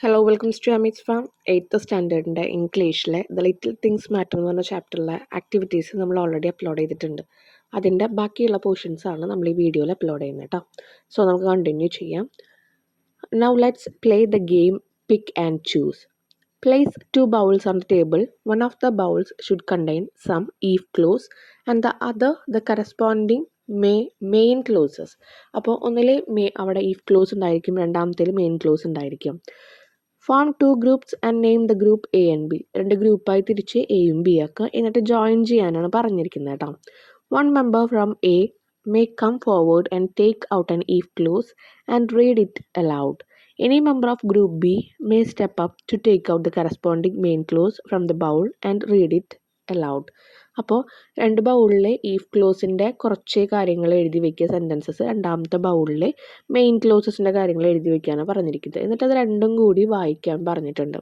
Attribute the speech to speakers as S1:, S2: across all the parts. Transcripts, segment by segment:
S1: Hello welcomes to Amit's farm. 8th സ്റ്റാൻഡേർഡിൻ്റെ ഇംഗ്ലീഷിലെ the little things matter എന്ന് പറഞ്ഞ ചാപ്റ്ററിലെ ആക്ടിവിറ്റീസ് നമ്മൾ ഓൾറെഡി അപ്ലോഡ് ചെയ്തിട്ടുണ്ട്. അതിൻ്റെ ബാക്കിയുള്ള പോർഷൻസാണ് നമ്മൾ ഈ വീഡിയോയിൽ അപ്ലോഡ് ചെയ്യുന്നത് കേട്ടോ. സോ നമുക്ക് കണ്ടിന്യൂ ചെയ്യാം. Now let's play the game pick and choose. Place two bowls on the table. One of the bowls should contain some if clause and the other the corresponding main clauses. അപ്പോൾ ഒന്നിൽ അവിടെ if clause ഉണ്ടായിരിക്കും, രണ്ടാമത്തേൽ main clause ഉണ്ടായിരിക്കും. Form two groups and name the group A and B. രണ്ട് ഗ്രൂപ്പായി തിരിച്ച് എയും B ആക്കുക, എന്നിട്ട് ജോയിൻ ചെയ്യാനാണ് പറഞ്ഞിരിക്കുന്നത് കേട്ടോ. One member from A may come forward and take out an if clause and read it aloud. Any member of group B may step up to take out the corresponding main clause from the bowl and read it aloud. അപ്പോൾ രണ്ട് ബൗളിലെ if ക്ലോസിൻ്റെ കുറച്ച് കാര്യങ്ങൾ എഴുതി വയ്ക്കുക, sentences. രണ്ടാമത്തെ ബൗളിലെ main ക്ലോസസിൻ്റെ കാര്യങ്ങൾ എഴുതി വയ്ക്കാനാണ് പറഞ്ഞിരിക്കുന്നത്. എന്നിട്ട് അത് രണ്ടും കൂടി വായിക്കാൻ പറഞ്ഞിട്ടുണ്ട്.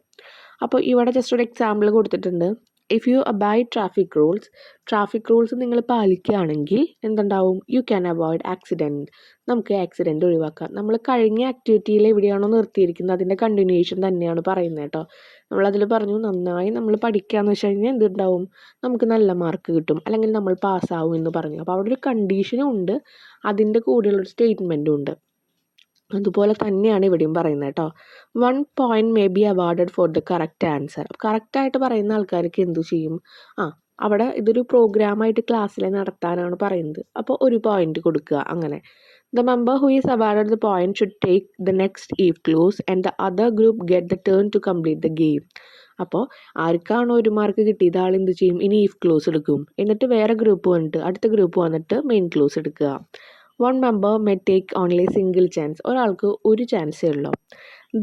S1: അപ്പോൾ ഇവിടെ ജസ്റ്റ് ഒരു എക്സാമ്പിൾ കൊടുത്തിട്ടുണ്ട്. If you abide traffic rules നിങ്ങൾ പാലിക്കുകയാണെങ്കിൽ എന്തുണ്ടാവും? You can avoid accident. നമുക്ക് ആക്സിഡൻറ്റ് ഒഴിവാക്കാം. നമ്മൾ കഴിഞ്ഞ ആക്ടിവിറ്റിയിൽ എവിടെയാണോ നിർത്തിയിരിക്കുന്നത് അതിൻ്റെ കണ്ടിന്യൂവേഷൻ തന്നെയാണ് പറയുന്നത് കേട്ടോ. നമ്മളതിൽ പറഞ്ഞു നന്നായി നമ്മൾ പഠിക്കുകയെന്ന് വെച്ച് കഴിഞ്ഞാൽ എന്തുണ്ടാവും? നമുക്ക് നല്ല മാർക്ക് കിട്ടും, അല്ലെങ്കിൽ നമ്മൾ പാസ്സാവും എന്ന് പറഞ്ഞു. അപ്പോൾ അവിടെ ഒരു കണ്ടീഷനും ഉണ്ട്, അതിൻ്റെ കൂടെയുള്ളൊരു സ്റ്റേറ്റ്മെൻറ്റും ഉണ്ട്. അതുപോലെ തന്നെയാണ് ഇവിടെയും പറയുന്നത് കേട്ടോ. 1 point may be awarded for the correct answer. കറക്റ്റായിട്ട് പറയുന്ന ആൾക്കാർക്ക് എന്തു ചെയ്യും? അവിടെ ഇതൊരു പ്രോഗ്രാമായിട്ട് ക്ലാസ്സിൽ നടത്താനാണ് പറയുന്നത്. അപ്പോൾ ഒരു പോയിന്റ് കൊടുക്കുക. അങ്ങനെ the member who is awarded the point should take the next if clause and the other group get the turn to complete the game. അപ്പോൾ ആർക്കാണോ ഒരു മാർക്ക് കിട്ടിയത് ആൾ എന്ത് ചെയ്യും? ഇനി ഈഫ് ക്ലോസ് എടുക്കും. എന്നിട്ട് വേറെ ഗ്രൂപ്പ് വന്നിട്ട് അടുത്ത ഗ്രൂപ്പ് വന്നിട്ട് മെയിൻ ക്ലോസ് എടുക്കുക. One member may take only single chance. ഒരാൾക്ക് ഒരു ചാൻസേ ഉള്ളൂ.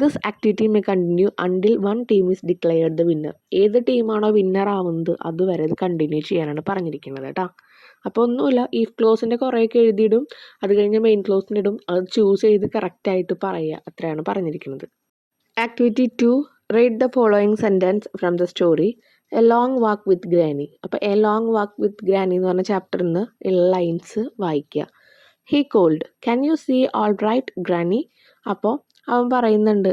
S1: This activity may continue until one team is declared the winner. ഏത് ടീമാണോ വിന്നർ ആവുന്നത് അതുവരെ ഇത് കണ്ടിന്യൂ ചെയ്യാനാണ് പറഞ്ഞിരിക്കുന്നത് കേട്ടോ. അപ്പോൾ ഒന്നുമില്ല, ഈഫ് ക്ലോസിൻ്റെ കുറേയൊക്കെ എഴുതിയിടും, അത് കഴിഞ്ഞ് മെയിൻ ക്ലോസിൻ്റെ ഇടും, അത് ചൂസ് ചെയ്ത് കറക്റ്റായിട്ട് പറയുക, അത്രയാണ് പറഞ്ഞിരിക്കുന്നത്. Activity 2, read the following sentence from the story a long walk with granny. അപ്പോൾ a long walk with granny എന്ന് പറഞ്ഞ ചാപ്റ്ററിൽ നിന്ന് ഉള്ള ലൈൻസ് വായിക്കുക. He called can you see all right granny. അപ്പോൾ അവൻ പറയുന്നുണ്ട്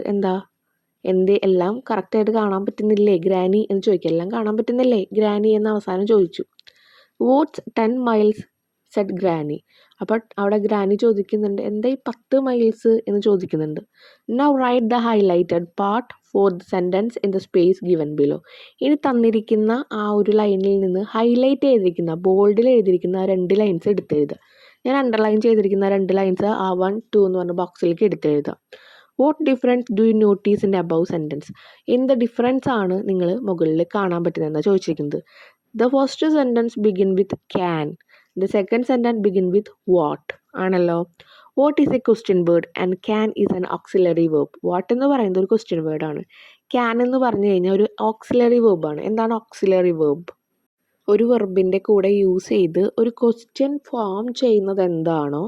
S1: എല്ലാം കറക്റ്റായിട്ട് കാണാൻ പറ്റുന്നില്ലേ ഗ്രാനി എന്ന് ചോദിക്കുക. എല്ലാം കാണാൻ പറ്റുന്നില്ലേ ഗ്രാനി എന്ന് അവസാനം ചോദിച്ചു. What's 10 miles said granny. അപ്പോൾ അവിടെ ഗ്രാനി ചോദിക്കുന്നുണ്ട് എന്താ ഈ 10 മൈൽസ് എന്ന് ചോദിക്കുന്നുണ്ട്. Now write the highlighted part for the sentence in the space given below. ഇനി തന്നിരിക്കുന്ന ആ ഒരു ലൈനിൽ നിന്ന് ഹൈലൈറ്റ് ചെയ്തിരിക്കുന്ന ബോൾഡിൽ എഴുതിയിരിക്കുന്ന 2 ലൈൻസ് എടുത്തെഴുതുക. ഞാൻ അണ്ടർലൈൻ ചെയ്തിരിക്കുന്ന 2 ലൈൻസ് ആ 1, 2 എന്ന് പറഞ്ഞ ബോക്സിലേക്ക് എടുത്തെഴുതുക. What difference do you notice in above sentence. എന്ത് ഡിഫറൻസ് ആണ് നിങ്ങൾ മുകളിൽ കാണാൻ പറ്റുന്നതെന്നാണ് ചോദിച്ചിരിക്കുന്നത്. The first sentence begin with can, the second sentence begin with what ആണല്ലോ. What is a question word and can is an auxiliary verb. What എന്ന് പറയുന്നത് ഒരു ക്വസ്റ്റ്യൻ വേർഡാണ്. ക്യാൻ എന്ന് പറഞ്ഞു കഴിഞ്ഞാൽ ഒരു ഓക്സിലറി വേർബാണ്. എന്താണ് ഓക്സിലറി വേർബ്? ഒരു വെർബിൻ്റെ കൂടെ യൂസ് ചെയ്ത് ഒരു ക്വസ്റ്റ്യൻ ഫോം ചെയ്യുന്നത് എന്താണോ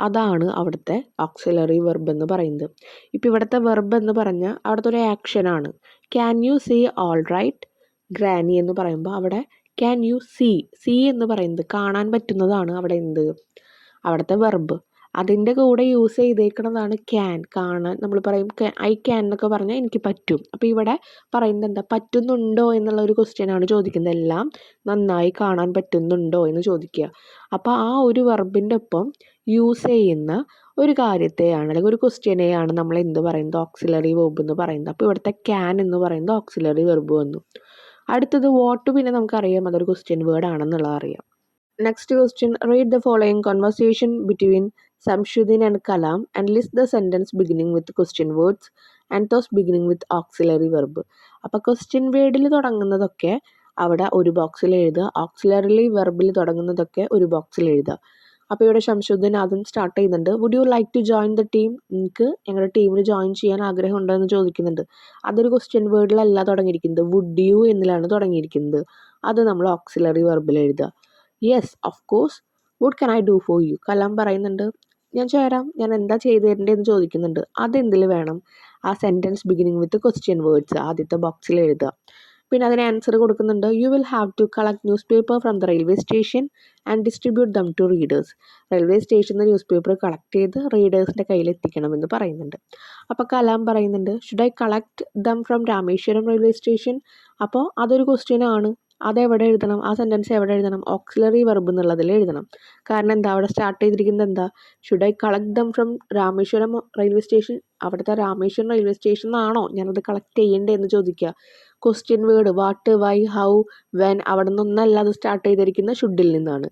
S1: അതാണ് അവിടുത്തെ ഓക്സിലറി വെർബ് എന്ന് പറയുന്നത്. ഇപ്പോൾ ഇവിടുത്തെ വെർബ് എന്ന് പറഞ്ഞാൽ അവിടുത്തെ ഒരു ആക്ഷനാണ്. Can you see all right granny എന്ന് പറയുമ്പോൾ അവിടെ ക്യാൻ യു സീ എന്ന് പറയുന്നത് കാണാൻ പറ്റുന്നതാണ് അവിടെ അവിടുത്തെ വെർബ്. അതിൻ്റെ കൂടെ യൂസ് ചെയ്തേക്കുന്നതാണ് ക്യാൻ, കാണാൻ. നമ്മൾ പറയും ഐ ക്യാൻ എന്നൊക്കെ പറഞ്ഞാൽ എനിക്ക് പറ്റും. അപ്പോൾ ഇവിടെ പറയുന്നത് എന്താ? പറ്റുന്നുണ്ടോ എന്നുള്ള ഒരു ക്വസ്റ്റ്യനാണ് ചോദിക്കുന്നത്. എല്ലാം നന്നായി കാണാൻ പറ്റുന്നുണ്ടോ എന്ന് ചോദിക്കുക. അപ്പോൾ ആ ഒരു വെർബിൻ്റെ ഒപ്പം യൂസ് ചെയ്യുന്ന ഒരു കാര്യത്തെയാണ് അല്ലെങ്കിൽ ഒരു ക്വസ്റ്റ്യനെയാണ് നമ്മൾ എന്ത് പറയുന്നത്? ഓക്സിലറി വെർബ് എന്ന് പറയുന്നത്. അപ്പോൾ ഇവിടുത്തെ ക്യാൻ എന്ന് പറയുന്നത് ഓക്സിലറി വെർബ് വന്നു. അടുത്തത് വാട്ട്, പിന്നെ നമുക്കറിയാം അതൊരു ക്വസ്റ്റ്യൻ വേർഡ് ആണെന്നുള്ളത് അറിയാം. Next question, read the following conversation between Samsuddin and Kalam and list the sentence beginning with question words and those beginning with auxiliary verb. അപ്പോൾ ക്വസ്റ്റ്യൻ വേർഡിൽ തുടങ്ങുന്നതൊക്കെ അവിടെ ഒരു ബോക്സിൽ എഴുതുക, ഓക്സിലറി വെർബിൽ തുടങ്ങുന്നതൊക്കെ ഒരു ബോക്സിൽ എഴുതുക. അപ്പോൾ ഇവിടെ ശംസുദ്ദീൻ ആദ്യം സ്റ്റാർട്ട് ചെയ്യുന്നുണ്ട്. Would you like to join the team? നിങ്ങൾക്ക് ഞങ്ങളുടെ ടീമിൽ ജോയിൻ ചെയ്യാൻ ആഗ്രഹമുണ്ടോ എന്ന് ചോദിക്കുന്നുണ്ട്. അതൊരു ക്വസ്റ്റ്യൻ വേർഡിലല്ല തുടങ്ങിയിരിക്കുന്നത്, വുഡ് യു എന്നിലാണ് തുടങ്ങിയിരിക്കുന്നത്. അത് നമ്മൾ ഓക്സിലറി വെർബിൽ എഴുതുക. Yes of course, what can I do for U? Kalam പറയുന്നുണ്ട് ഞാൻ ചേരാം, ഞാൻ എന്താ ചെയ്തു തരേണ്ടതെന്ന് ചോദിക്കുന്നുണ്ട്. അതെന്തിൽ വേണം? ആ sentence beginning with question words ആദ്യത്തെ ബോക്സിൽ എഴുതുക. പിന്നെ അതിന് ആൻസർ കൊടുക്കുന്നുണ്ട്, you will have to collect newspaper from the railway station and distribute them to readers. Railway സ്റ്റേഷനിൽ നിന്ന് ന്യൂസ് പേപ്പർ കളക്ട് ചെയ്ത് റീഡേഴ്സിൻ്റെ കയ്യിൽ എത്തിക്കണമെന്ന് പറയുന്നുണ്ട്. അപ്പോൾ കലാം പറയുന്നുണ്ട്, should I collect them from Rameswaram railway station. അപ്പോൾ അതൊരു ക്വസ്റ്റ്യൻ ആണ്. അതെവിടെ എഴുതണം? ആ സെൻറ്റൻസ് എവിടെ എഴുതണം? ഓക്സിലറി വെർബ് എന്നുള്ളതിൽ എഴുതണം. കാരണം എന്താ, അവിടെ സ്റ്റാർട്ട് ചെയ്തിരിക്കുന്നത് എന്താ, should I collect them from Rameswaram railway station. അവിടുത്തെ രാമേശ്വരം റെയിൽവേ സ്റ്റേഷനിലാണോ ഞാനത് കളക്ട് ചെയ്യേണ്ടത് എന്ന് ചോദിക്കുക. Question word what, why, how, when അവിടെ നിന്നൊന്നല്ല അത് സ്റ്റാർട്ട് ചെയ്തിരിക്കുന്ന ഷുഡിൽ നിന്നാണ്.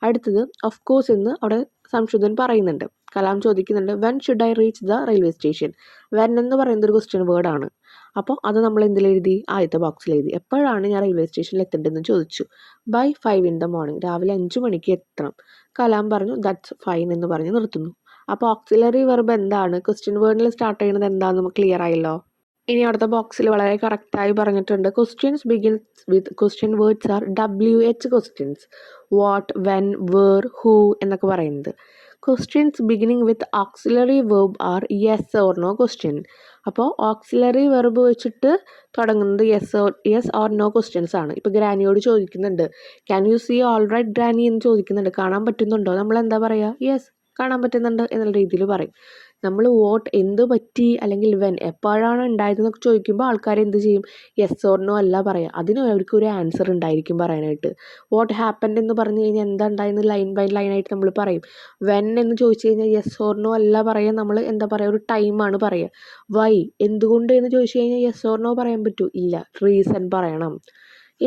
S1: അടുത്തത് ഓഫ് കോഴ്സ് എന്ന് അവിടെ സംശോധൻ പറയുന്നുണ്ട്. കലാം ചോദിക്കുന്നുണ്ട്, when should I reach the railway station. When എന്ന് പറയുന്നത് ഒരു ക്വസ്റ്റ്യൻ വേർഡാണ്. അപ്പോൾ അത് നമ്മൾ എന്തിലെഴുതി? ആദ്യത്തെ ബോക്സിൽ എഴുതി. എപ്പോഴാണ് ഞാൻ റെയിൽവേ സ്റ്റേഷനിൽ എത്തേണ്ടതെന്ന് ചോദിച്ചു. By 5 in the morning. രാവിലെ 5 മണിക്ക് എത്തണം. കലാം പറഞ്ഞു ദാറ്റ്സ് ഫൈൻ എന്ന് പറഞ്ഞ് നിർത്തുന്നു. അപ്പോൾ ഓക്സിലറി വെർബ് എന്താണ്, ക്വസ്റ്റ്യൻ വേർഡിൽ സ്റ്റാർട്ട് ചെയ്യുന്നത് എന്താണെന്ന് നമുക്ക് ക്ലിയർ ആയല്ലോ. ഇനി അവിടുത്തെ ബോക്സിൽ വളരെ കറക്റ്റായി പറഞ്ഞിട്ടുണ്ട്, questions begins with question words are WH questions. What, when, where, who എന്നൊക്കെ പറയുന്നത്. Questions beginning with auxiliary verb are yes or no question. അപ്പോൾ ഓക്സിലറി വെർബ് വെച്ചിട്ട് തുടങ്ങുന്നത് യെസ് ഓർ നോ ക്വസ്റ്റ്യൻസ് ആണ്. ഇപ്പോൾ ഗ്രാനിയോട് ചോദിക്കുന്നുണ്ട്, can you see all right granny എന്ന് ചോദിക്കുന്നുണ്ട്. കാണാൻ പറ്റുന്നുണ്ടോ? നമ്മൾ എന്താ പറയുക? യെസ്, കാണാൻ പറ്റുന്നുണ്ട് എന്നുള്ള രീതിയിൽ പറയും. നമ്മൾ വോട്ട് എന്ത് പറ്റി അല്ലെങ്കിൽ വെൻ എപ്പോഴാണ് ഉണ്ടായതെന്നൊക്കെ ചോദിക്കുമ്പോൾ ആൾക്കാർ എന്ത് ചെയ്യും? യെസ് ഓർ നോ അല്ല പറയുക, അതിന് അവർക്ക് ഒരു ആൻസർ ഉണ്ടായിരിക്കും പറയാനായിട്ട്. വാട്ട് ഹാപ്പൻഡ് എന്ന് പറഞ്ഞു കഴിഞ്ഞാൽ എന്താ ഉണ്ടായെന്ന് ലൈൻ ബൈ ലൈനായിട്ട് നമ്മൾ പറയും. വെൻ എന്ന് ചോദിച്ചു കഴിഞ്ഞാൽ യെസ് ഓർ നോ അല്ല പറയുക, നമ്മൾ എന്താ പറയുക, ഒരു ടൈമാണ് പറയുക. വൈ, എന്തുകൊണ്ട് എന്ന് ചോദിച്ചു കഴിഞ്ഞാൽ യെസ് ഓർ നോ പറയാൻ പറ്റൂ? ഇല്ല, റീസൺ പറയണം.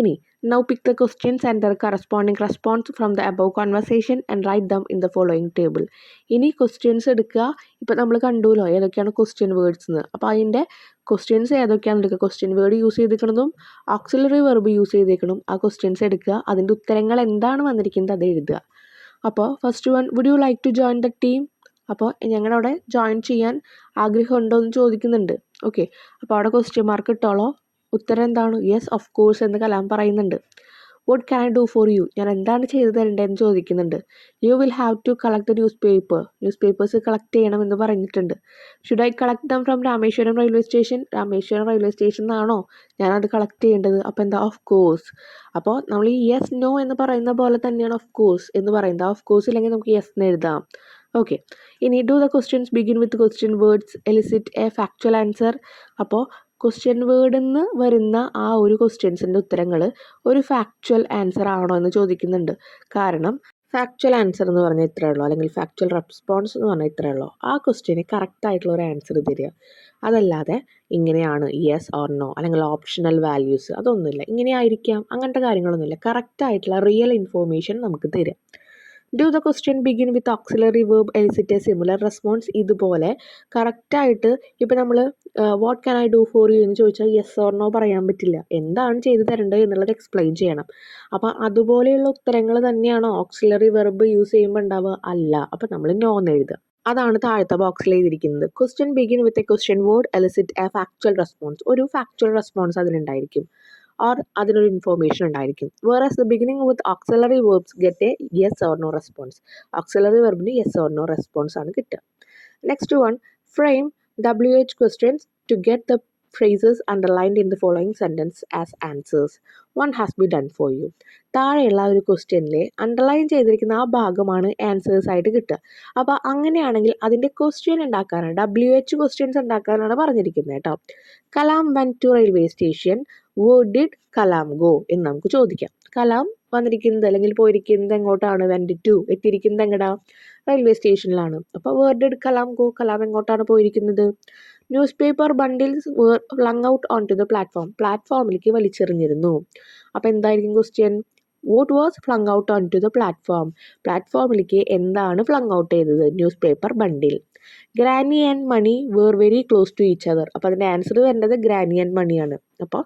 S1: ഇനി now pick the questions and their corresponding response from the above conversation and write them in the following table. ഇനി ക്വസ്റ്റ്യൻസ് എടുക്കുക. ഇപ്പോൾ നമ്മൾ കണ്ടുല്ലോ ഏതൊക്കെയാണ് ക്വസ്റ്റ്യൻ വേർഡ്സ് എന്ന്. അപ്പോൾ അതിൻ്റെ ക്വസ്റ്റ്യൻസ് ഏതൊക്കെയാണെന്ന് എടുക്കുക. ക്വസ്റ്റ്യൻ വേർഡ് യൂസ് ചെയ്തിരിക്കണതും ഓക്സിലറി വെർബ് യൂസ് ചെയ്തിരിക്കണം. ആ ക്വസ്റ്റ്യൻസ് എടുക്കുക. അതിൻ്റെ ഉത്തരങ്ങൾ എന്താണ് വന്നിരിക്കുന്നത് അത് എഴുതുക. അപ്പോൾ first one, would you like to join the team. അപ്പോൾ ഞങ്ങളുടെ അവിടെ ജോയിൻ ചെയ്യാൻ ആഗ്രഹമുണ്ടോ എന്ന് ചോദിക്കുന്നുണ്ട്. ഓക്കെ, അപ്പോൾ അവിടെ ക്വസ്റ്റ്യൻ മാർക്ക് ഇട്ടോളോ. ഉത്തരം എന്താണ്? യെസ് ഓഫ് കോഴ്സ് എന്ന് കലാം പറയുന്നുണ്ട്. What can I do for you. ഞാൻ എന്താണ് ചെയ്തു തരേണ്ടതെന്ന് ചോദിക്കുന്നുണ്ട്. You will have to collect the news papers collect ചെയ്യണമെന്ന് പറഞ്ഞിട്ടുണ്ട്. Should I collect them from Rameswaram railway station. Rameswaram railway സ്റ്റേഷനിലാണോ ഞാനത് കളക്ട് ചെയ്യേണ്ടത്? അപ്പോൾ എന്താ? Of course. അപ്പോൾ നമ്മൾ ഈ യെസ് നോ എന്ന് പറയുന്ന പോലെ തന്നെയാണ് ഓഫ് കോഴ്സ് എന്ന് പറയുന്നത്. ഓഫ് കോഴ്സ് ഇല്ലെങ്കിൽ നമുക്ക് യെസ് എന്ന് എഴുതാം. ഓക്കെ, ഇനി do the questions begin with question words elicit a factual answer. അപ്പോൾ ക്വസ്റ്റ്യൻ വേർഡിൽ നിന്ന് വരുന്ന ആ ഒരു ക്വസ്റ്റ്യൻസിൻ്റെ ഉത്തരങ്ങൾ ഒരു ഫാക്ച്വൽ ആൻസർ ആണോ എന്ന് ചോദിക്കുന്നുണ്ട്. കാരണം ഫാക്ച്വൽ ആൻസർ എന്ന് പറഞ്ഞാൽ ഇത്രയേ ഉള്ളൂ, അല്ലെങ്കിൽ ഫാക്ച്വൽ റെസ്പോൺസ് എന്ന് പറഞ്ഞാൽ ഇത്രയേ ഉള്ളൂ. ആ ക്വസ്റ്റ്യന് കറക്റ്റായിട്ടുള്ള ഒരു ആൻസർ തരിക. അതല്ലാതെ ഇങ്ങനെയാണ് യെസ് ഓർ നോ അല്ലെങ്കിൽ ഓപ്ഷണൽ വാല്യൂസ് അതൊന്നുമില്ല. ഇങ്ങനെ ആയിരിക്കാം, അങ്ങനത്തെ കാര്യങ്ങളൊന്നുമില്ല. കറക്റ്റായിട്ടുള്ള റിയൽ ഇൻഫോർമേഷൻ നമുക്ക് തരിക. Do the question begin with auxiliary verb elicit A similar response. ഇതുപോലെ കറക്റ്റായിട്ട് ഇപ്പോൾ നമ്മൾ what can I do for U എന്ന് ചോദിച്ചാൽ യെസ് ഓർ നോ പറയാൻ പറ്റില്ല. എന്താണ് ചെയ്തു തരേണ്ടത് എന്നുള്ളത് എക്സ്പ്ലെയിൻ ചെയ്യണം. അപ്പോൾ അതുപോലെയുള്ള ഉത്തരങ്ങൾ തന്നെയാണോ ഓക്സിലറി വെർബ് യൂസ് ചെയ്യുമ്പോൾ ഉണ്ടാവുക? അല്ല. അപ്പോൾ നമ്മൾ നോ എന്ന് എഴുതുക. അതാണ് താഴത്തെ ബോക്സിൽ എഴുതിയിരിക്കുന്നത്. Question begin with a question word elicit a factual response. ഒരു ഫാക്ച്വൽ റെസ്പോൺസ് അതിലുണ്ടായിരിക്കും, ഓർ അതിനൊരു ഇൻഫോർമേഷൻ ഉണ്ടായിരിക്കും. Whereas the beginning with auxiliary verbs get a yes or no response. Auxiliary വെർബിന് യെസ് ഓർ നോ റെസ്പോൺസ് ആണ് കിട്ടുക. Next one, frame WH questions to get the phrases underlined in the following sentence as answers. One has been done for you. താഴെയുള്ള ഒരു ക്വസ്റ്റ്യനിലെ underline ചെയ്തിരിക്കുന്ന ആ ഭാഗമാണ് answers ആയിട്ട് കിട്ടുക. അപ്പോൾ അങ്ങനെയാണെങ്കിൽ അതിൻ്റെ ക്വസ്റ്റ്യൻ ഉണ്ടാക്കാനാണ്, WH ക്വസ്റ്റ്യൻസ് ഉണ്ടാക്കാനാണ് പറഞ്ഞിരിക്കുന്നത് കേട്ടോ. Kalam went to railway station, where did Kalam go എന്ന് നമുക്ക് ചോദിക്കാം. കലാം വന്നിരിക്കുന്നത് അല്ലെങ്കിൽ പോയിരിക്കുന്നത് എങ്ങോട്ടാണ്? Went to. എത്തിയിരിക്കുന്നത് എങ്ങടാ? റെയിൽവേ സ്റ്റേഷനിലാണ്. അപ്പോൾ where did Kalam go, Kalam എങ്ങോട്ടാണ് പോയിരിക്കുന്നത്? News paper bundles were flung out on to the platform. പ്ലാറ്റ്ഫോമിലേക്ക് വലിച്ചെറിഞ്ഞിരുന്നു. അപ്പോൾ എന്തായിരിക്കും question? What was flung out on to the platform. പ്ലാറ്റ്ഫോമിലേക്ക് എന്താണ് ഫ്ലങ് ഔട്ട് ചെയ്തത്? News paper bundle. Granny and Mani where very close to each other. അപ്പോൾ അതിൻ്റെ answer വേണ്ടത് ഗ്രാനി ആൻഡ് മണിയാണ്. അപ്പോൾ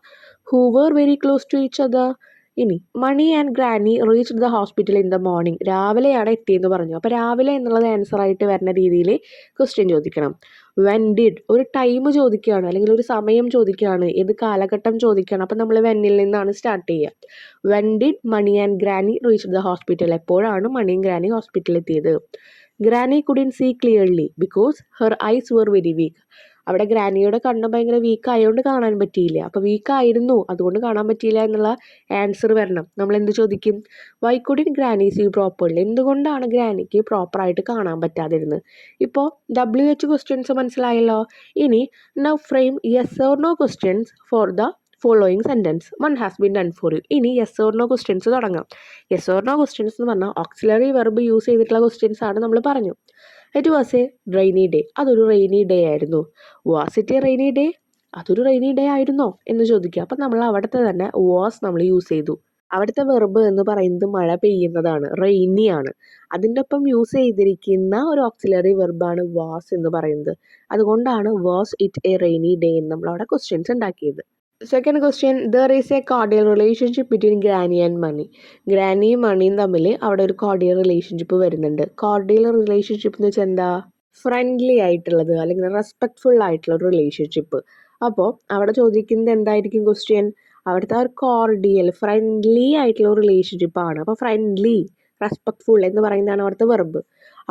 S1: who were very close to each other. ഇനി Mani and granny reached the hospital in the morning. രാവിലെയാണ് എത്തിയെന്ന് പറഞ്ഞു. അപ്പോൾ രാവിലെ എന്നുള്ളത് ആൻസറായിട്ട് വരുന്ന രീതിയിൽ ക്വസ്റ്റ്യൻ ചോദിക്കണം. വെൻ ഡിഡ്, ഒരു ടൈം ചോദിക്കുകയാണ് അല്ലെങ്കിൽ ഒരു സമയം ചോദിക്കുകയാണ്, ഏത് കാലഘട്ടം ചോദിക്കുകയാണ്. അപ്പോൾ നമ്മൾ വെന്നിൽ നിന്നാണ് സ്റ്റാർട്ട് ചെയ്യുക. When did Mani and granny reached the hospital. എപ്പോഴാണ് മണിയും ഗ്രാനി ഹോസ്പിറ്റലിൽ എത്തിയത്? Granny couldn't see clearly because her eyes were very weak. അവിടെ ഗ്രാനിയുടെ കണ്ണ് ഭയങ്കര വീക്ക് ആയതുകൊണ്ട് കാണാൻ പറ്റിയില്ല. അപ്പോൾ വീക്കായിരുന്നു അതുകൊണ്ട് കാണാൻ പറ്റിയില്ല എന്നുള്ള ആൻസർ വരണം. നമ്മൾ എന്ത് ചോദിക്കും? Why couldn't granny see properly? എന്തുകൊണ്ടാണ് ഗ്രാനിക്ക് പ്രോപ്പറായിട്ട് കാണാൻ പറ്റാതിരുന്നത്? ഇപ്പോൾ WH ക്വസ്റ്റ്യൻസ് മനസ്സിലായല്ലോ. ഇനി now frame yes or no questions for the following sentence. One has been done for you. ഇനി യെസ് ഓർ നോ ക്വസ്റ്റ്യൻസ് തുടങ്ങാം. യെസ് ഓർ നോ ക്വസ്റ്റ്യൻസ് എന്ന് പറഞ്ഞാൽ ഓക്സിലറി വെർബ് യൂസ് ചെയ്തിട്ടുള്ള ക്വസ്റ്റ്യൻസ് ആണ് നമ്മൾ പറഞ്ഞു. It was a rainy day. അതൊരു rainy day ആയിരുന്നു. Was it a rainy day? അതൊരു റെയിനി ഡേ ആയിരുന്നോ എന്ന് ചോദിക്കുക. അപ്പം നമ്മൾ അവിടുത്തെ തന്നെ വാസ് നമ്മൾ യൂസ് ചെയ്തു. അവിടുത്തെ വെർബ് എന്ന് പറയുന്നത് മഴ പെയ്യുന്നതാണ്, റെയിനി ആണ്. അതിൻ്റെ ഒപ്പം യൂസ് ചെയ്തിരിക്കുന്ന ഒരു ഓക്സിലറി വെർബാണ് വാസ് എന്ന് പറയുന്നത്. അതുകൊണ്ടാണ് was it a rainy day എന്ന് നമ്മൾ അവിടെ ക്വസ്റ്റ്യൻസ് ഉണ്ടാക്കിയത്. Second question, there is a cordial relationship between granny and Mani. ഗ്രാനിയും മണിയും തമ്മിൽ അവിടെ ഒരു കോർഡിയൽ റിലേഷൻഷിപ്പ് വരുന്നുണ്ട്. കോർഡിയൽ റിലേഷൻഷിപ്പ് എന്ന് വെച്ചാൽ എന്താ? ഫ്രണ്ട്ലി ആയിട്ടുള്ളത് അല്ലെങ്കിൽ റെസ്പെക്ട്ഫുൾ ആയിട്ടുള്ള ഒരു റിലേഷൻഷിപ്പ്. അപ്പോൾ അവിടെ ചോദിക്കുന്നത് എന്തായിരിക്കും ക്വസ്റ്റ്യൻ? അവിടുത്തെ ഒരു കോർഡിയൽ ഫ്രണ്ട്ലി ആയിട്ടുള്ള ഒരു റിലേഷൻഷിപ്പാണ്. അപ്പോൾ ഫ്രണ്ട്ലി റെസ്പെക്ട്ഫുൾ എന്ന് പറയുന്നതാണ് അവിടുത്തെ വെർബ്.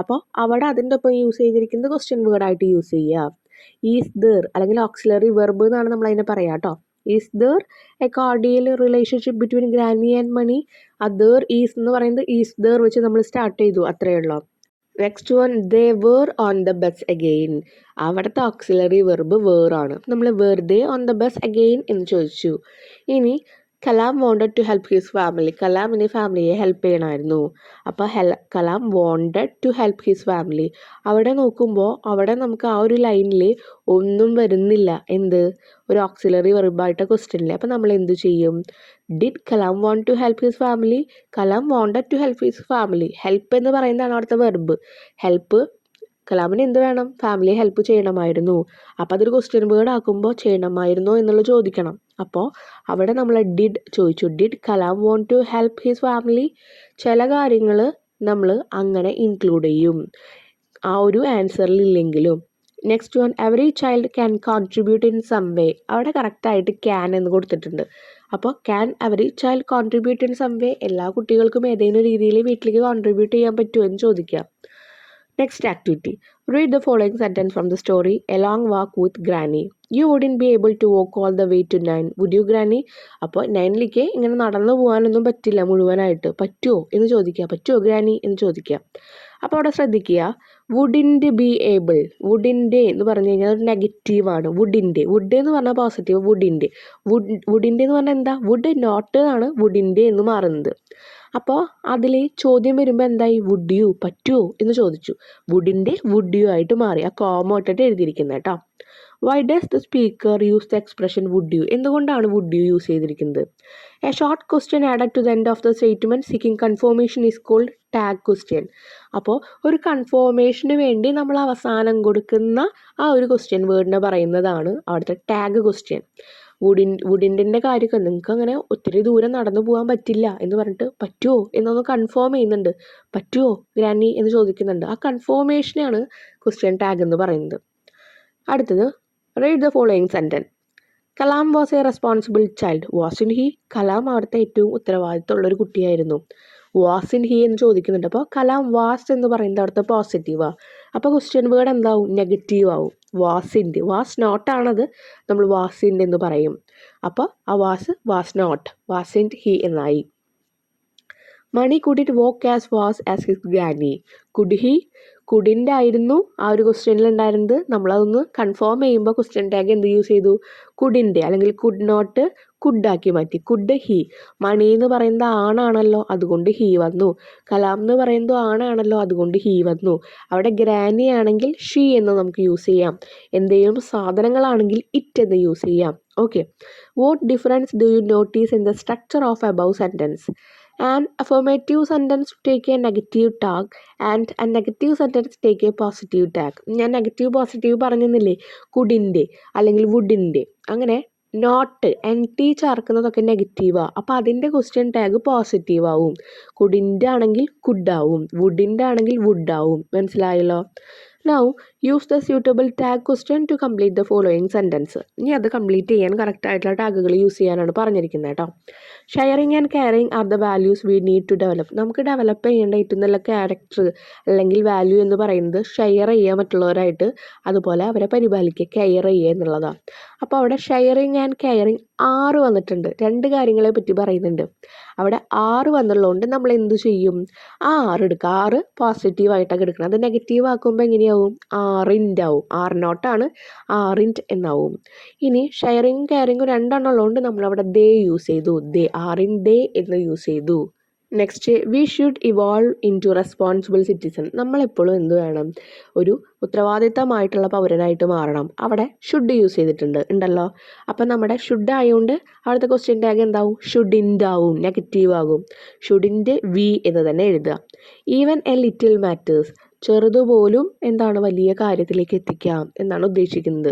S1: അപ്പോൾ അവിടെ അതിൻ്റെ ഒപ്പം യൂസ് ചെയ്തിരിക്കുന്നത് ക്വസ്റ്റ്യൻ വേർഡായിട്ട് യൂസ് ചെയ്യുക. ഈസ് ദർ അല്ലെങ്കിൽ ഓക്സിലറി വെർബ് എന്നാണ് നമ്മൾ അതിനെ പറയാം കേട്ടോ. Is there a cordial relationship between granny and Mani? ആ ദർ ഈസ് എന്ന് പറയുന്നത് ഈസ് ദർ വെച്ച് നമ്മൾ സ്റ്റാർട്ട് ചെയ്തു, അത്രയേ ഉള്ളൂ. Next one, they were on the bus again. അവിടുത്തെ ഓക്സിലറി വെർബ് വേർ ആണ്. നമ്മൾ were they on the bus again എന്ന് ചോദിച്ചു. ഇനി Kalam wanted to help his family. കലാമിന് ഫാമിലിയെ ഹെൽപ്പ് ചെയ്യണമായിരുന്നു. അപ്പോൾ Kalam wanted to help his family. അവിടെ നോക്കുമ്പോൾ അവിടെ നമുക്ക് ആ ഒരു ലൈനിൽ ഒന്നും വരുന്നില്ല. എന്ത്? ഒരു ഓക്സിലറി വെർബായിട്ട് ക്വസ്റ്റ്യനിൽ. അപ്പോൾ നമ്മൾ എന്ത് ചെയ്യും? Did Kalam want to help his family? Kalam wanted to help his family. Help എന്ന് പറയുന്നതാണ് അവിടുത്തെ വെർബ്. ഹെൽപ്പ്, കലാമിന് എന്ത് വേണം? ഫാമിലിയെ ഹെൽപ്പ് ചെയ്യണമായിരുന്നു. അപ്പോൾ അതൊരു ക്വസ്റ്റ്യൻ വേർഡ് ആക്കുമ്പോൾ ചെയ്യണമായിരുന്നോ എന്നുള്ളത് ചോദിക്കണം. അപ്പോൾ അവിടെ നമ്മൾ ഡിഡ് ചോദിച്ചു. Did Kalam want to help his family? ചില കാര്യങ്ങൾ നമ്മൾ അങ്ങനെ ഇൻക്ലൂഡ് ചെയ്യും ആ ഒരു ആൻസറിൽ ഇല്ലെങ്കിലും. Next one, every child can contribute in some way. അവിടെ കറക്റ്റായിട്ട് ക്യാൻ എന്ന് കൊടുത്തിട്ടുണ്ട്. അപ്പോൾ can every child contribute in some way? എല്ലാ കുട്ടികൾക്കും ഏതെങ്കിലും രീതിയിൽ വീട്ടിലേക്ക് കോൺട്രിബ്യൂട്ട് ചെയ്യാൻ പറ്റുമോ എന്ന് ചോദിക്കാം. Next activity, read the following sentence from the story a long walk with granny. You wouldn't be able to walk all the way to 9. Would you granny? അപ്പോൾ 9ലേക്ക് ഇങ്ങനെ നടന്നു പോകാനൊന്നും പറ്റില്ല മുഴുവനായിട്ട്. പറ്റുമോ എന്ന് ചോദിക്കുക. പറ്റുമോ ഗ്രാനി എന്ന് ചോദിക്കുക. അപ്പോൾ അവിടെ ശ്രദ്ധിക്കുക, വുഡിൻ്റെ ബി ഏബിൾ. വുഡിൻ്റെ എന്ന് പറഞ്ഞു കഴിഞ്ഞാൽ ഒരു നെഗറ്റീവാണ്. വുഡിൻ്റെ, വുഡ് എന്ന് പറഞ്ഞാൽ പോസിറ്റീവ്, വുഡിൻ്റെ. വുഡിൻ്റെ എന്ന് പറഞ്ഞാൽ എന്താ? വുഡ് നോട്ട് ആണ് വുഡിൻ്റെ എന്ന് മാറുന്നത്. അപ്പോൾ അതിൽ ചോദ്യം വരുമ്പോൾ എന്തായി? വുഡ് യു, പറ്റുമോ എന്ന് ചോദിച്ചു. വുഡിൻ്റെ വുഡ് യു ആയിട്ട് മാറി. ആ കോമ ഇട്ടിട്ട് എഴുതിയിരിക്കുന്നത് കേട്ടോ. Why does the speaker use the expression would you? എന്തുകൊണ്ടാണ് വുഡ് യു യൂസ് ചെയ്തിരിക്കുന്നത്? A short question added to the end of the statement seeking confirmation is called tag question. അപ്പോൾ ഒരു കൺഫർമേഷന് വേണ്ടി നമ്മൾ അവസാനം കൊടുക്കുന്ന ആ ഒരു ക്വസ്റ്റ്യൻ വേർഡിനെ പറയുന്നതാണ് അവിടുത്തെ ടാഗ് ക്വസ്റ്റ്യൻ. വുഡിൻ്റെ കാര്യമൊക്കെ നിങ്ങൾക്ക് അങ്ങനെ ഒത്തിരി ദൂരം നടന്നു പോകാൻ പറ്റില്ല എന്ന് പറഞ്ഞിട്ട് പറ്റുമോ എന്നൊന്ന് കൺഫേം ചെയ്യുന്നുണ്ട്. പറ്റുമോ ഗ്രാനി എന്ന് ചോദിക്കുന്നുണ്ട്. ആ കൺഫർമേഷനാണ് ക്വസ്റ്റ്യൻ ടാഗ് എന്ന് പറയുന്നത്. അടുത്തത്, read the following sentence. Kalam was A responsible child. Was in he? Kalam അവിടുത്തെ ഏറ്റവും ഉത്തരവാദിത്തമുള്ളൊരു കുട്ടിയായിരുന്നു. വാസ് ഇൻ ഹി എന്ന് ചോദിക്കുന്നുണ്ട്. അപ്പോൾ കലാം വാസ് എന്ന് പറയുന്നത് അവിടുത്തെ പോസിറ്റീവാണ്. അപ്പോൾ ക്വസ്റ്റ്യൻ വേർഡ് എന്താവും? നെഗറ്റീവ് ആവും. വാസിൻ്റെ, വാസ് നോട്ടാണത്, നമ്മൾ വാസിൻ്റെ എന്ന് പറയും. അപ്പോൾ ആ വാസ് നോട്ട്, വാസിൻറ്റ് ഹി എന്നായി. Mani couldn't walk as was as his granny. Could he? കുഡിൻ്റെ ആയിരുന്നു ആ ഒരു ക്വസ്റ്റ്യനിൽ ഉണ്ടായിരുന്നത്. നമ്മളതൊന്ന് കൺഫേം ചെയ്യുമ്പോൾ ക്വസ്റ്റ്യൻ ടാഗ് എന്ത് യൂസ് ചെയ്തു? കുഡിൻ്റെ അല്ലെങ്കിൽ കുഡ് നോട്ട് കുഡാക്കി മാറ്റി. Could he. മണി എന്ന് പറയുന്നത് ആണാണല്ലോ, അതുകൊണ്ട് ഹി വന്നു. കലാം എന്ന് പറയുന്നത് ആണാണല്ലോ, അതുകൊണ്ട് ഹി വന്നു. അവിടെ ഗ്രാനി ആണെങ്കിൽ ഷീ എന്ന് നമുക്ക് യൂസ് ചെയ്യാം. എന്തെങ്കിലും സാധനങ്ങളാണെങ്കിൽ ഇറ്റ് എന്ന് യൂസ് ചെയ്യാം. Okay. What difference do you notice in the structure of above sentence? An affirmative sentence take a negative tag and a negative sentence take a positive tag. ഞാൻ negative positive പറഞ്ഞെന്നില്ലേ? കുഡിൻ്റെ അല്ലെങ്കിൽ വുഡിൻ്റെ. അങ്ങനെ not NT ചേർക്കുന്നതൊക്കെ നെഗറ്റീവാണ്. അപ്പോൾ അതിൻ്റെ question tag positive ആവും. കുഡിൻ്റെ ആണെങ്കിൽ കുഡാവും, വുഡിൻ്റെ ആണെങ്കിൽ വുഡാവും. മനസ്സിലായല്ലോ? Now use the suitable tag question to complete the following sentence. ഇനി അത് കംപ്ലീറ്റ് ചെയ്യാൻ കറക്റ്റായിട്ടുള്ള ടാഗുകൾ യൂസ് ചെയ്യാനാണ് പറഞ്ഞിരിക്കുന്നത് കേട്ടോ. Sharing and caring are the values we need to develop. നമുക്ക് ഡെവലപ്പ് ചെയ്യേണ്ട ഏറ്റവും നല്ല ക്യാരക്ടർ അല്ലെങ്കിൽ വാല്യൂ എന്ന് പറയുന്നത് ഷെയർ ചെയ്യുക മറ്റുള്ളവരായിട്ട്, അതുപോലെ അവരെ പരിപാലിക്കുക, കെയർ ചെയ്യുക എന്നുള്ളതാണ്. അപ്പോൾ അവിടെ ഷെയറിങ് ആൻഡ് കെയറിങ് 6 വന്നിട്ടുണ്ട്. 2 കാര്യങ്ങളെ പറ്റി പറയുന്നുണ്ട്. അവിടെ 6 വന്നുള്ളതുകൊണ്ട് നമ്മൾ എന്ത് ചെയ്യും? ആ 6 എടുക്കുക. 6 പോസിറ്റീവായിട്ടൊക്കെ എടുക്കണം. അത് നെഗറ്റീവ് ആക്കുമ്പോൾ എങ്ങനെയാവും? 6 ആവും. 6 6 എന്നാവും. ഇനി ഷെയറിങ് കെയറിങ് 2 ഉള്ളതുകൊണ്ട് നമ്മളവിടെ ദേ യൂസ് ചെയ്തു. ദേ 6 എന്ന് യൂസ് ചെയ്തു. Next, we should evolve into responsible citizen. നമ്മളെപ്പോഴും എന്ത് വേണം? ഒരു ഉത്തരവാദിത്തമായിട്ടുള്ള പൗരനായിട്ട് മാറണം. അവിടെ ഷുഡ് യൂസ് ചെയ്തിട്ടുണ്ട് ഉണ്ടല്ലോ. അപ്പം നമ്മുടെ ഷുഡ് ആയതുകൊണ്ട് അവിടുത്തെ ക്വസ്റ്റ്യൻ ടാഗ് എന്താവും? ഷുഡിൻ്റ് ആവും, നെഗറ്റീവ് ആകും. ഷുഡിൻ്റെ വി എന്ന് തന്നെ എഴുതുക. ഈവൻ എ ലിറ്റിൽ മാറ്റേഴ്സ്, ചെറുതുപോലും എന്താണ്? വലിയ കാര്യത്തിലേക്ക് എത്തിക്കാം എന്നാണ് ഉദ്ദേശിക്കുന്നത്.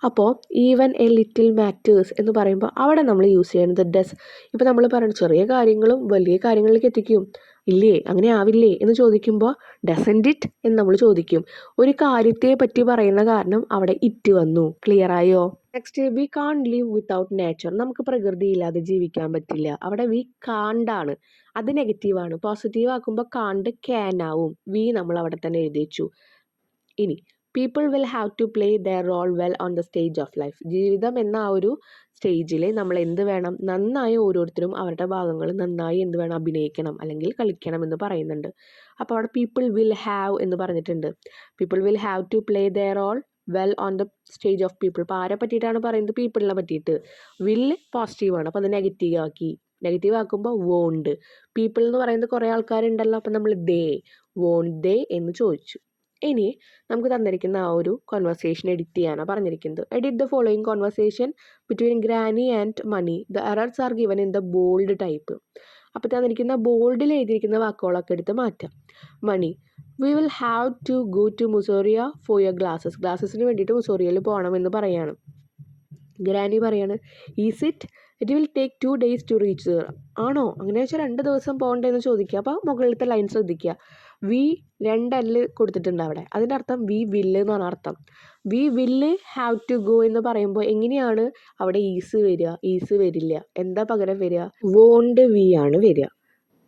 S1: അപ്പോൾ ഈവൻ എ ലിറ്റിൽ മാറ്റേഴ്സ് എന്ന് പറയുമ്പോൾ അവിടെ നമ്മൾ യൂസ് ചെയ്യുന്നത് ഡസ്. ഇപ്പോൾ നമ്മൾ പറയുന്നത് ചെറിയ കാര്യങ്ങളും വലിയ കാര്യങ്ങളിലേക്ക് എത്തിക്കും ഇല്ലേ, അങ്ങനെ ആവില്ലേ എന്ന് ചോദിക്കുമ്പോൾ ഡസൻറ്റ് ഇറ്റ് എന്ന് നമ്മൾ ചോദിക്കും. ഒരു കാര്യത്തെ പറ്റി പറയുന്ന കാരണം അവിടെ ഇറ്റ് വന്നു. ക്ലിയർ ആയോ? നെക്സ്റ്റ്, വി കാൺ ലിവ് വിത്തൗട്ട് നേച്ചർ. നമുക്ക് പ്രകൃതി ഇല്ലാതെ ജീവിക്കാൻ പറ്റില്ല. അവിടെ വി കാണ്ടാണ്, അത് നെഗറ്റീവാണ്. പോസിറ്റീവ് ആക്കുമ്പോൾ കാണ്ട് ക്യാൻ ആവും. വി നമ്മൾ അവിടെ തന്നെ എഴുതി വെച്ചു. ഇനി people will have to play their role well on the stage of life. ജീവിതം എന്ന ആ ഒരു സ്റ്റേജിൽ നമ്മൾ എന്ത് വേണം? നന്നായി ഓരോരുത്തരും അവരുടെ ഭാഗങ്ങൾ നന്നായി എന്ത് വേണം? അഭിനയിക്കണം അല്ലെങ്കിൽ കളിക്കണം എന്ന് പറയുന്നുണ്ട്. അപ്പോൾ അവിടെ പീപ്പിൾ വിൽ ഹാവ് എന്ന് പറഞ്ഞിട്ടുണ്ട്. People will have to play their role well on the stage of people. ഇപ്പോൾ ആരെ പറ്റിയിട്ടാണ് പറയുന്നത്? പീപ്പിളിനെ പറ്റിയിട്ട്. വില്ല് പോസിറ്റീവാണ്, അപ്പോൾ അത് നെഗറ്റീവ് ആക്കി. നെഗറ്റീവ് ആക്കുമ്പോൾ വോണ്ട്. പീപ്പിൾ എന്ന് പറയുന്നത് കുറേ ആൾക്കാരുണ്ടല്ലോ, അപ്പോൾ നമ്മൾ ദേ, വോണ്ട് ദേ എന്ന് ചോദിച്ചു. ഇനി നമുക്ക് തന്നിരിക്കുന്ന ആ ഒരു കോൺവെർസേഷൻ എഡിറ്റ് ചെയ്യാനാണ് പറഞ്ഞിരിക്കുന്നത്. Edit the following conversation between granny and Mani. The errors are given in the bold type. അപ്പോൾ തന്നിരിക്കുന്ന ബോൾഡിൽ എഴുതിയിരിക്കുന്ന വാക്കുകളൊക്കെ എടുത്ത് മാറ്റാം. Mani, we will have to go to Mussoorie for your glasses. ഗ്ലാസസിന് വേണ്ടിയിട്ട് മുസോറിയയിൽ പോകണമെന്ന് പറയാണ്. ഗ്രാനി പറയാണ്, is it will take 2 days to reach there. ആണോ? അങ്ങനെ വെച്ചാൽ 2 ദിവസം പോകണ്ടേന്ന് ചോദിക്കുക. അപ്പോൾ മുകളിലത്തെ ലൈൻ ശ്രദ്ധിക്കുക. വി 2 കൊടുത്തിട്ടുണ്ട് അവിടെ. അതിൻ്റെ അർത്ഥം വി വില്ല് എന്നാണ് അർത്ഥം. വി വില്ല് ഹാവ് ടു ഗോ എന്ന് പറയുമ്പോൾ എങ്ങനെയാണ് അവിടെ ഈസ് വരിക? ഈസ് വരില്ല. എന്താ പകരം വരിക? വോണ്ട് വി ആണ് വരിക.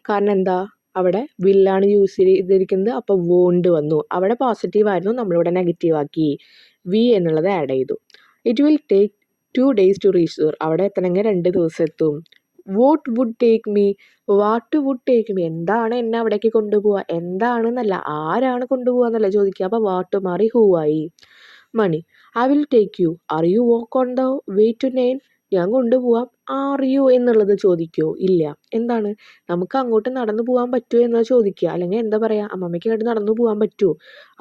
S1: കാരണം എന്താ? അവിടെ വില്ലാണ് യൂസ് ചെയ്തിരിക്കുന്നത്, അപ്പോൾ വോണ്ട് വന്നു. അവിടെ പോസിറ്റീവ് ആയിരുന്നു, നമ്മളിവിടെ നെഗറ്റീവ് ആക്കി. വി എന്നുള്ളത് ആഡ് ചെയ്തു. It will take 2 days to reach there. അവിടെ എത്തണമെങ്കിൽ 2 ദിവസം എത്തും. വാട്ട് വുഡ് ടേക്ക് മീ, എന്താണ് എന്നെ അവിടേക്ക് കൊണ്ടുപോവുക? എന്താണെന്നല്ല, ആരാണ് കൊണ്ടുപോവുക എന്നല്ല ചോദിക്കുക. അപ്പോൾ വാട്ട് മാറി ഹൂ ആയി. Mani, I will take you. Are you walk on the way to Nain. ഞാൻ കൊണ്ടുപോവാം. ആർ യു എന്നുള്ളത് ചോദിക്കുമോ? ഇല്ല. എന്താണ്? നമുക്ക് അങ്ങോട്ട് നടന്നു പോകാൻ പറ്റുമോ എന്ന് ചോദിക്കുക. അല്ലെങ്കിൽ എന്താ പറയുക? അമ്മമ്മയ്ക്ക് അങ്ങോട്ട് നടന്നു പോകാൻ പറ്റുമോ?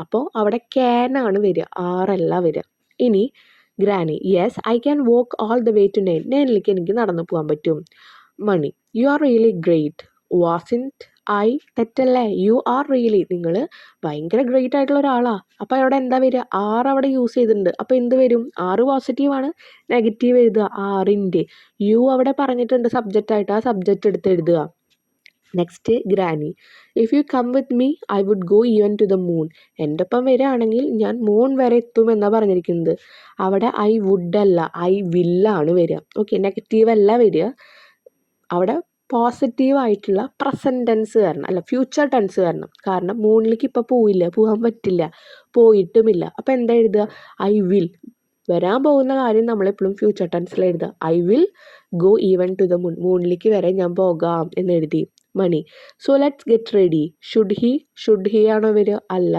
S1: അപ്പോൾ അവിടെ ക്യാൻ ആണ് വരിക, ആറല്ല വരിക. ഇനി ഗ്രാനി, yes I can walk all the way to Nain. നെയിനിലേക്ക് എനിക്ക് നടന്നു പോകാൻ പറ്റും. Mani, you are really great. Wasn't I. തെറ്റല്ലേ? യു ആർ റിയലി, നിങ്ങൾ ഭയങ്കര ഗ്രേറ്റ് ആയിട്ടുള്ള ഒരാളാണ്. അപ്പോൾ അവിടെ എന്താ വരിക? ആറ് അവിടെ യൂസ് ചെയ്തിട്ടുണ്ട്. അപ്പോൾ എന്ത് വരും? 6 പോസിറ്റീവാണ്, നെഗറ്റീവ് എഴുതുക 6. യു അവിടെ പറഞ്ഞിട്ടുണ്ട് സബ്ജക്റ്റായിട്ട്, ആ സബ്ജക്റ്റ് എടുത്ത് എഴുതുക. Next granny, if you come with me I would go even to the moon. എൻ്റെ ഒപ്പം വരികയാണെങ്കിൽ ഞാൻ മൂൺ വരെ എത്തും എന്നാണ് പറഞ്ഞിരിക്കുന്നത്. അവിടെ ഐ വുഡ് അല്ല, ഐ വില്ലാണ് വരിക. ഓക്കെ, നെഗറ്റീവ് അല്ല വരിക. അവിടെ പോസിറ്റീവായിട്ടുള്ള പ്രസൻറ്റ് ടെൻസ് വരണം, അല്ല ഫ്യൂച്ചർ ടെൻസ് വരണം. കാരണം മൂണിലേക്ക് ഇപ്പോൾ പോകാൻ പറ്റില്ല, പോയിട്ടുമില്ല. അപ്പോൾ എന്താ എഴുതുക? I will. വരാൻ പോകുന്ന കാര്യം നമ്മളെപ്പോഴും ഫ്യൂച്ചർ ടെൻസിൽ എഴുതുക. I will go even to the moon. മൂണിലേക്ക് വരെ ഞാൻ പോകാം എന്ന് എഴുതി. Mani, so let's get ready. Should he ആണോ വരിക? അല്ല.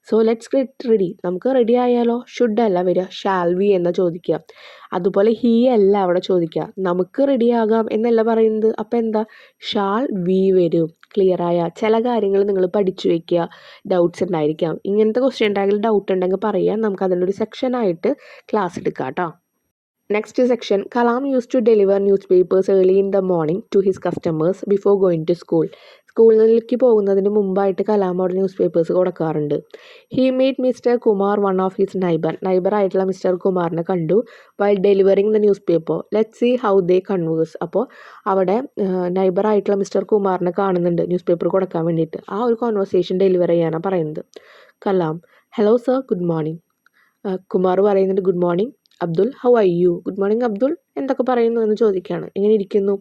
S1: So let's get ready. നമുക്ക് റെഡി ആയാലോ? ഷുഡ് അല്ല വരിക, ഷാൽ വി എന്ന് ചോദിക്കുക. അതുപോലെ ഹി അല്ല അവിടെ ചോദിക്കുക. നമുക്ക് റെഡിയാകാം എന്നല്ല പറയുന്നത്. അപ്പോൾ എന്താ? ഷാൾ വി വരും. ക്ലിയർ ആയ? ചില കാര്യങ്ങൾ നിങ്ങൾ പഠിച്ചു വയ്ക്കുക, ഡൗട്ട്സ് ഉണ്ടായിരിക്കാം. ഇങ്ങനത്തെ ക്വസ്റ്റ്യൻ ഉണ്ടെങ്കിൽ ഡൗട്ട് ഉണ്ടെങ്കിൽ പറയാം, നമുക്ക് അതിൻ്റെ ഒരു സെക്ഷനായിട്ട് ക്ലാസ് എടുക്കാം കേട്ടോ. Next section, Kalam used to deliver news papers early in the morning to his customers before going to school. സ്കൂളിലേക്ക് പോകുന്നതിന് മുമ്പായിട്ട് കലാം അവിടെ ന്യൂസ് പേപ്പേഴ്സ് കൊടുക്കാറുണ്ട്. He meet mister Kumar, one of his നൈബറായിട്ടുള്ള മിസ്റ്റർ കുമാറിനെ കണ്ടു. While delivering the news paper. Let see how they converse. അപ്പോൾ അവിടെ നൈബറായിട്ടുള്ള മിസ്റ്റർ കുമാറിനെ കാണുന്നുണ്ട് ന്യൂസ് പേപ്പർ കൊടുക്കാൻ വേണ്ടിയിട്ട്. ആ ഒരു കോൺവെർസേഷൻ ഡെലിവർ ചെയ്യാനാണ് പറയുന്നത്. Kalam, hello sir, good morning. Kumar പറയുന്നുണ്ട് good morning. Abdul, how are you? Good morning Abdul, എന്തൊക്കെ പറയുന്നു എന്ന് ചോദിക്കുകയാണ്. എങ്ങനെ ഇരിക്കുന്നു?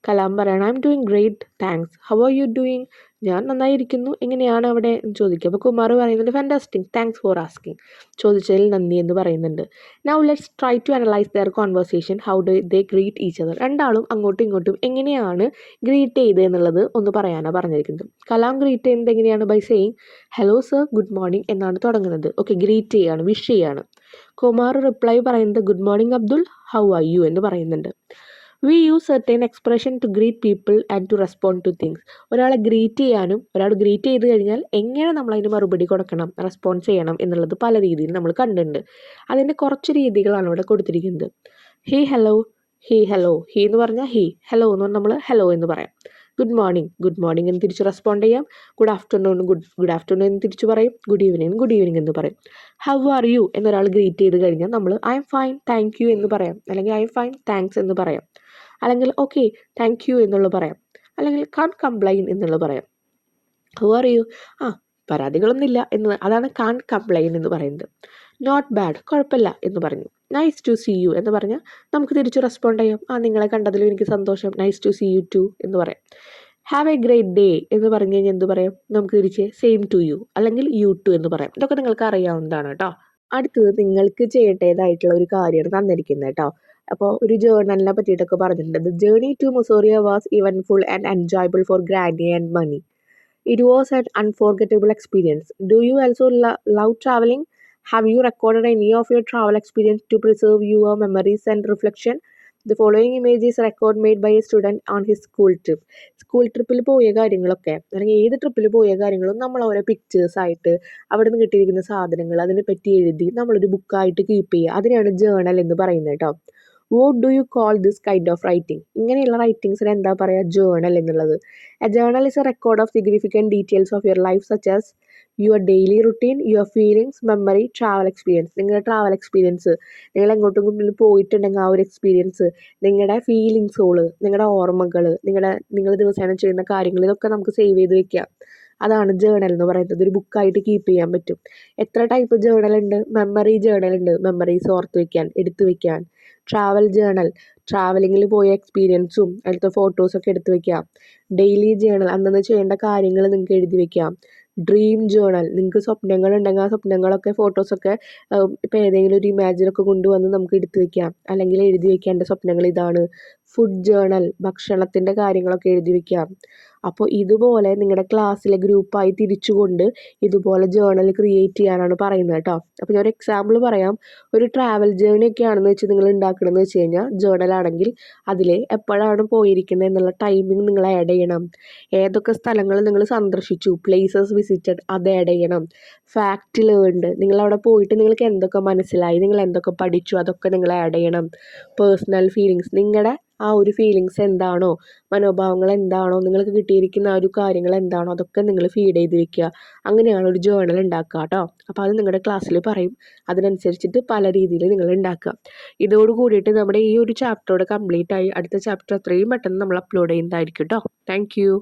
S1: കലാം പറയണം, I am doing great, thanks. How are you doing? ഞാൻ നന്നായിരിക്കുന്നു, എങ്ങനെയാണ് അവിടെ എന്ന് ചോദിക്കുക. അപ്പോൾ കുമാർ പറയുന്നുണ്ട് ഫാൻറ്റാസ്റ്റിക്, താങ്ക്സ് ഫോർ ആസ്കിങ്, ചോദിച്ചതിൽ നന്ദി എന്ന് പറയുന്നുണ്ട്. Now let's try to analyse their conversation, how do they greet each other. രണ്ടാളും അങ്ങോട്ടും ഇങ്ങോട്ടും എങ്ങനെയാണ് ഗ്രീറ്റ് ചെയ്ത് എന്നുള്ളത് ഒന്ന് പറയാനാണ് പറഞ്ഞിരിക്കുന്നത്. കലാം ഗ്രീറ്റ് ചെയ്യുന്നത് എങ്ങനെയാണ്? By saying hello sir, good morning എന്നാണ് തുടങ്ങുന്നത്. ഓക്കെ, ഗ്രീറ്റ് ചെയ്യാണ്, വിഷ് ചെയ്യാണ്. കുമാർ റിപ്ലൈ പറയുന്നത് good morning Abdul, how are you എന്ന് പറയുന്നുണ്ട്. We use certain expression to greet people and to respond to things. ഒരാളെ ഗ്രീറ്റ് ചെയ്യാനും ഒരാൾ ഗ്രീറ്റ് ചെയ്ത് കഴിഞ്ഞാൽ എങ്ങനെ നമ്മൾ അതിന് മറുപടി കൊടുക്കണം, റെസ്പോൺസ് ചെയ്യണം എന്നുള്ളത് പല രീതിയിൽ നമ്മൾ കണ്ടിട്ടുണ്ട്. അതിൻ്റെ കുറച്ച് രീതികളാണ് ഇവിടെ കൊടുത്തിരിക്കുന്നത്. He hello, he hello, he എന്ന് പറഞ്ഞാൽ ഹീ, ഹലോ എന്ന് പറഞ്ഞാൽ നമ്മൾ ഹലോ എന്ന് പറയാം. ഗുഡ് മോർണിംഗ്, ഗുഡ് മോർണിംഗ് എന്ന് തിരിച്ച് റെസ്പോണ്ട് ചെയ്യാം. ഗുഡ് ആഫ്റ്റർനൂൺ, ഗുഡ് ആഫ്റ്റർനൂൺ എന്ന് തിരിച്ച് പറയും. ഗുഡ് ഈവനിങ്, ഗുഡ് ഈവനിങ് എന്ന് പറയും. ഹൗ ആർ യു എന്നൊരാൾ ഗ്രീറ്റ് ചെയ്ത് കഴിഞ്ഞാൽ നമ്മൾ I am fine, thank you എന്ന് പറയാം. അല്ലെങ്കിൽ ഐ എം ഫൈൻ, താങ്ക്സ് എന്ന് പറയാം. അല്ലെങ്കിൽ ഓക്കെ, താങ്ക് യു എന്നുള്ളത് പറയാം. അല്ലെങ്കിൽ കാൺ കംപ്ലൈൻ എന്നുള്ളത് പറയാം. How are U? പരാതികളൊന്നുമില്ല എന്ന്, അതാണ് കാൺ കംപ്ലൈൻ എന്ന് പറയുന്നത്. നോട്ട് ബാഡ്, കുഴപ്പമില്ല എന്ന് പറഞ്ഞു. നൈസ് ടു സീ യു എന്ന് പറഞ്ഞാൽ നമുക്ക് തിരിച്ച് റെസ്പോണ്ട് ചെയ്യാം. നിങ്ങളെ കണ്ടതിലും എനിക്ക് സന്തോഷം, nice to see you too എന്ന് പറയാം. ഹാവ് എ ഗ്രേറ്റ് ഡേ എന്ന് പറഞ്ഞു കഴിഞ്ഞാൽ എന്ത് പറയാം? നമുക്ക് തിരിച്ച് സെയിം ടു യു അല്ലെങ്കിൽ യു ടു എന്ന് പറയാം. ഇതൊക്കെ നിങ്ങൾക്ക് അറിയാവുന്നതാണ് കേട്ടോ. അടുത്തത് നിങ്ങൾക്ക് ചെയ്യേണ്ടതായിട്ടുള്ള ഒരു കാര്യമാണ് തന്നിരിക്കുന്നത് കേട്ടോ. അപ്പോൾ ഒരു ജേർണലിനെ പറ്റിയിട്ടൊക്കെ പറഞ്ഞിട്ടുണ്ട്. The journey to Mussoorie was eventful and enjoyable for granny and Mani. It was an unforgettable experience. Do you also love traveling? Have you recorded any of your travel experience to preserve your memories and reflection? The following image is a record made by a student on his school trip. School ട്രിപ്പിൽ പോയ കാര്യങ്ങളൊക്കെ, അല്ലെങ്കിൽ ഏത് ട്രിപ്പിൽ പോയ കാര്യങ്ങളും നമ്മൾ ഓരോ പിക്ചേഴ്സായിട്ട് അവിടെ നിന്ന് കിട്ടിയിരിക്കുന്ന സാധനങ്ങൾ അതിനെപ്പറ്റി എഴുതി നമ്മളൊരു ബുക്കായിട്ട് കീപ്പ് ചെയ്യുക. അതിനെയാണ് ജേർണൽ എന്ന് പറയുന്നത് കേട്ടോ. What do you call this kind of writing? ഇങ്ങനെയുള്ള റൈറ്റിംഗ്സിന് എന്താ പറയുക? ജേർണൽ എന്നുള്ളത്. A journal is A record of significant details of your life such as your daily routine, your feelings, memory, travel experience. നിങ്ങളുടെ travel experience, നിങ്ങൾ എങ്ങോട്ടും ഇങ്ങോട്ടും പോയിട്ടുണ്ടെങ്കിൽ ആ ഒരു എക്സ്പീരിയൻസ്, നിങ്ങളുടെ ഫീലിങ്സുകൾ, നിങ്ങളുടെ ഓർമ്മകൾ, നിങ്ങൾ ദിവസേന ചെയ്യുന്ന കാര്യങ്ങൾ, ഇതൊക്കെ നമുക്ക് സേവ് ചെയ്ത് വെക്കാം. അതാണ് ജേർണൽ എന്ന് പറയുന്നത്. ഒരു ബുക്കായിട്ട് കീപ്പ് ചെയ്യാൻ പറ്റും. എത്ര ടൈപ്പ് ജേർണൽ ഉണ്ട്? മെമ്മറി ജേർണൽ ഉണ്ട്, മെമ്മറീസ് ഓർത്ത് വയ്ക്കാൻ, എടുത്തു വയ്ക്കാൻ. ട്രാവൽ ജേർണൽ, ട്രാവലിങ്ങിൽ പോയ എക്സ്പീരിയൻസും അടുത്ത ഫോട്ടോസൊക്കെ എടുത്ത് വയ്ക്കാം. ഡെയിലി ജേർണൽ, അന്നന്ന് ചെയ്യേണ്ട കാര്യങ്ങൾ നിങ്ങൾക്ക് എഴുതി വയ്ക്കാം. ഡ്രീം ജേർണൽ, നിങ്ങൾക്ക് സ്വപ്നങ്ങൾ ഉണ്ടെങ്കിൽ ആ സ്വപ്നങ്ങളൊക്കെ ഫോട്ടോസൊക്കെ ഇപ്പോൾ ഏതെങ്കിലും ഒരു ഇമാജിനൊക്കെ കൊണ്ടുവന്ന് നമുക്ക് എടുത്ത് വയ്ക്കാം, അല്ലെങ്കിൽ എഴുതി വയ്ക്കേണ്ട സ്വപ്നങ്ങൾ ഇതാണ്. ഫുഡ് ജേർണൽ, ഭക്ഷണത്തിൻ്റെ കാര്യങ്ങളൊക്കെ എഴുതി വയ്ക്കാം. അപ്പോൾ ഇതുപോലെ നിങ്ങളുടെ ക്ലാസ്സിലെ ഗ്രൂപ്പായി തിരിച്ചുകൊണ്ട് ഇതുപോലെ ജേർണൽ ക്രിയേറ്റ് ചെയ്യാനാണ് പറയുന്നത് കേട്ടോ. അപ്പോൾ ഞാൻ ഒരു എക്സാമ്പിൾ പറയാം. ഒരു ട്രാവൽ ജേർണി ഒക്കെ ആണെന്ന് വെച്ച് നിങ്ങൾ ഉണ്ടാക്കണമെന്ന് വെച്ച് കഴിഞ്ഞാൽ, ജേർണലാണെങ്കിൽ അതിൽ എപ്പോഴാണ് പോയിരിക്കുന്നത് എന്നുള്ള ടൈമിംഗ് നിങ്ങൾ ആഡ് ചെയ്യണം. ഏതൊക്കെ സ്ഥലങ്ങൾ നിങ്ങൾ സന്ദർശിച്ചു, പ്ലേസസ് വിസിറ്റഡ്, അത് ആഡ് ചെയ്യണം. ഫാക്റ്റ് ലേൺഡ്, നിങ്ങളവിടെ പോയിട്ട് നിങ്ങൾക്ക് എന്തൊക്കെ മനസ്സിലായി, നിങ്ങൾ എന്തൊക്കെ പഠിച്ചു, അതൊക്കെ നിങ്ങൾ ആഡ് ചെയ്യണം. പേഴ്സണൽ ഫീലിങ്സ്, നിങ്ങളുടെ ആ ഒരു ഫീലിങ്സ് എന്താണോ, മനോഭാവങ്ങൾ എന്താണോ, നിങ്ങൾക്ക് കിട്ടിയിരിക്കുന്ന ആ ഒരു കാര്യങ്ങൾ എന്താണോ, അതൊക്കെ നിങ്ങൾ ഫീഡ് ചെയ്ത് വെക്കുക. അങ്ങനെയാണ് ഒരു ജേർണൽ ഉണ്ടാക്കുക കേട്ടോ. അപ്പോൾ അത് നിങ്ങളുടെ ക്ലാസ്സിൽ പറയും. അതിനനുസരിച്ചിട്ട് പല രീതിയിൽ നിങ്ങൾ ഉണ്ടാക്കുക. ഇതോട് കൂടിയിട്ട് നമ്മുടെ ഈ ഒരു ചാപ്റ്ററോട് കംപ്ലീറ്റ് ആയി. അടുത്ത ചാപ്റ്റർ അത്രയും പെട്ടെന്ന് നമ്മൾ അപ്ലോഡ് ചെയ്യുന്നതായിരിക്കും കേട്ടോ. Thank you.